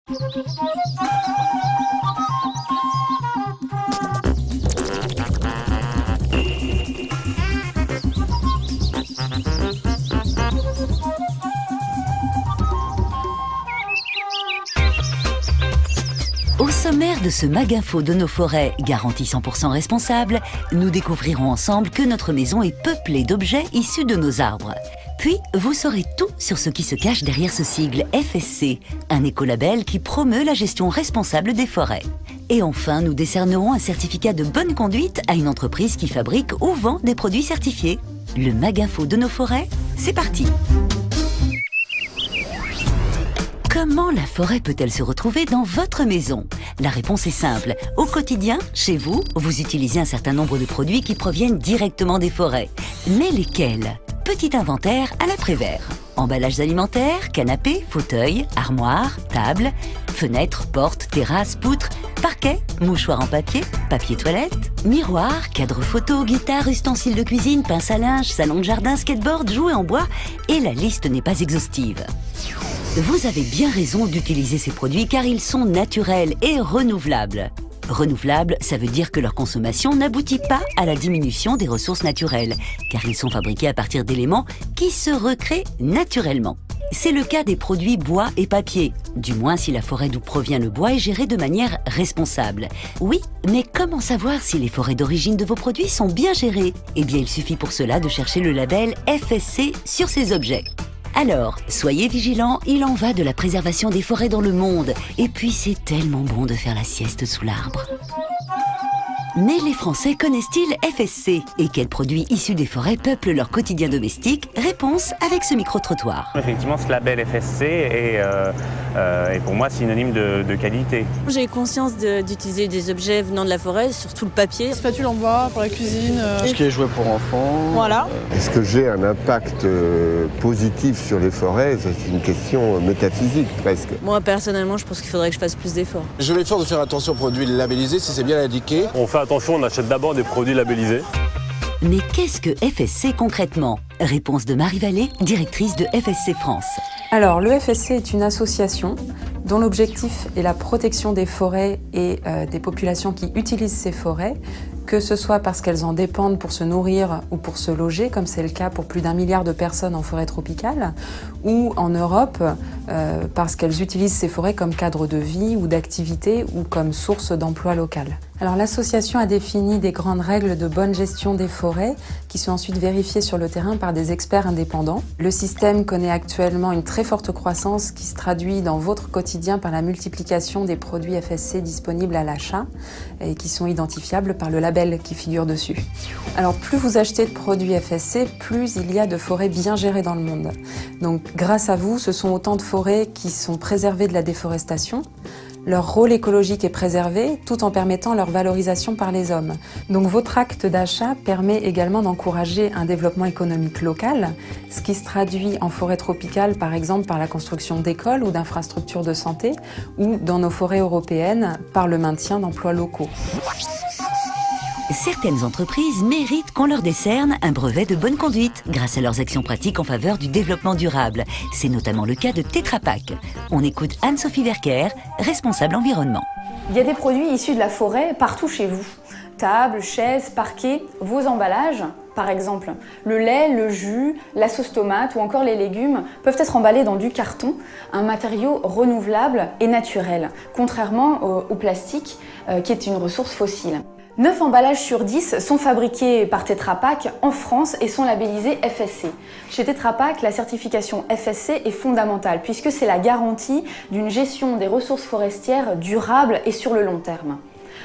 Au sommaire de ce Maginfo de nos forêts, garantie 100% responsable, nous découvrirons ensemble que notre maison est peuplée d'objets issus de nos arbres. Puis, vous saurez tout sur ce qui se cache derrière ce sigle FSC, un écolabel qui promeut la gestion responsable des forêts. Et enfin, nous décernerons un certificat de bonne conduite à une entreprise qui fabrique ou vend des produits certifiés. Le Maginfo de nos forêts, c'est parti! Comment la forêt peut-elle se retrouver dans votre maison? La réponse est simple. Au quotidien, chez vous, vous utilisez un certain nombre de produits qui proviennent directement des forêts. Mais lesquels? Petit inventaire à l'après-vert. Emballages alimentaires, canapés, fauteuils, armoires, tables, fenêtres, portes, terrasses, poutres, parquets, mouchoirs en papier, papier toilette, miroirs, cadres photo, guitares, ustensiles de cuisine, pince à linge, salon de jardin, skateboard, jouets en bois, et la liste n'est pas exhaustive. Vous avez bien raison d'utiliser ces produits car ils sont naturels et renouvelables. Renouvelables, ça veut dire que leur consommation n'aboutit pas à la diminution des ressources naturelles, car ils sont fabriqués à partir d'éléments qui se recréent naturellement. C'est le cas des produits bois et papier, du moins si la forêt d'où provient le bois est gérée de manière responsable. Oui, mais comment savoir si les forêts d'origine de vos produits sont bien gérées? Eh bien, il suffit pour cela de chercher le label FSC sur ces objets. Alors, soyez vigilants, il en va de la préservation des forêts dans le monde. Et puis, c'est tellement bon de faire la sieste sous l'arbre. Mais les Français connaissent-ils FSC? Et quels produits issus des forêts peuplent leur quotidien domestique? Réponse avec ce micro-trottoir. Effectivement, ce label FSC est pour moi synonyme de qualité. J'ai conscience d'utiliser des objets venant de la forêt, surtout le papier. Spatule en bois pour la cuisine. Tout ce qui est jouet pour enfants. Voilà. Est-ce que j'ai un impact positif sur les forêts? C'est une question métaphysique presque. Moi, personnellement, je pense qu'il faudrait que je fasse plus d'efforts. Je vais l'effort de faire attention aux produits labellisés si c'est bien indiqué. On fait attention, on achète d'abord des produits labellisés. Mais qu'est-ce que FSC concrètement? Réponse de Marie Vallée, directrice de FSC France. Alors, le FSC est une association dont l'objectif est la protection des forêts et des populations qui utilisent ces forêts, que ce soit parce qu'elles en dépendent pour se nourrir ou pour se loger, comme c'est le cas pour plus d'1 milliard de personnes en forêt tropicale, ou en Europe, parce qu'elles utilisent ces forêts comme cadre de vie ou d'activité ou comme source d'emploi local. Alors l'association a défini des grandes règles de bonne gestion des forêts qui sont ensuite vérifiées sur le terrain par des experts indépendants. Le système connaît actuellement une très forte croissance qui se traduit dans votre quotidien par la multiplication des produits FSC disponibles à l'achat et qui sont identifiables par le label qui figure dessus. Alors plus vous achetez de produits FSC, plus il y a de forêts bien gérées dans le monde. Donc grâce à vous, ce sont autant de forêts qui sont préservées de la déforestation. Leur rôle écologique est préservé tout en permettant leur valorisation par les hommes. Donc votre acte d'achat permet également d'encourager un développement économique local, ce qui se traduit en forêt tropicale par exemple par la construction d'écoles ou d'infrastructures de santé ou dans nos forêts européennes par le maintien d'emplois locaux. Certaines entreprises méritent qu'on leur décerne un brevet de bonne conduite grâce à leurs actions pratiques en faveur du développement durable. C'est notamment le cas de Tetra Pak. On écoute Anne-Sophie Verker, responsable environnement. Il y a des produits issus de la forêt partout chez vous. Tables, chaises, parquets, vos emballages, par exemple. Le lait, le jus, la sauce tomate ou encore les légumes peuvent être emballés dans du carton, un matériau renouvelable et naturel, contrairement au plastique qui est une ressource fossile. 9 emballages sur 10 sont fabriqués par Tetra Pak en France et sont labellisés FSC. Chez Tetra Pak, la certification FSC est fondamentale puisque c'est la garantie d'une gestion des ressources forestières durable et sur le long terme.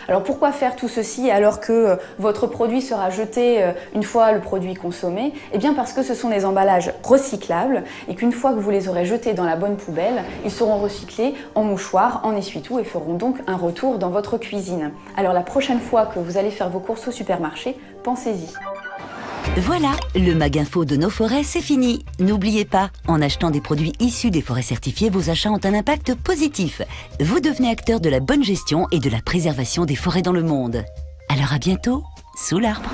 Alors pourquoi faire tout ceci alors que votre produit sera jeté une fois le produit consommé? Eh bien parce que ce sont des emballages recyclables et qu'une fois que vous les aurez jetés dans la bonne poubelle, ils seront recyclés en mouchoirs, en essuie-tout et feront donc un retour dans votre cuisine. Alors la prochaine fois que vous allez faire vos courses au supermarché, pensez-y. Voilà, le Maginfo de nos forêts, c'est fini. N'oubliez pas, en achetant des produits issus des forêts certifiées, vos achats ont un impact positif. Vous devenez acteur de la bonne gestion et de la préservation des forêts dans le monde. Alors à bientôt, sous l'arbre.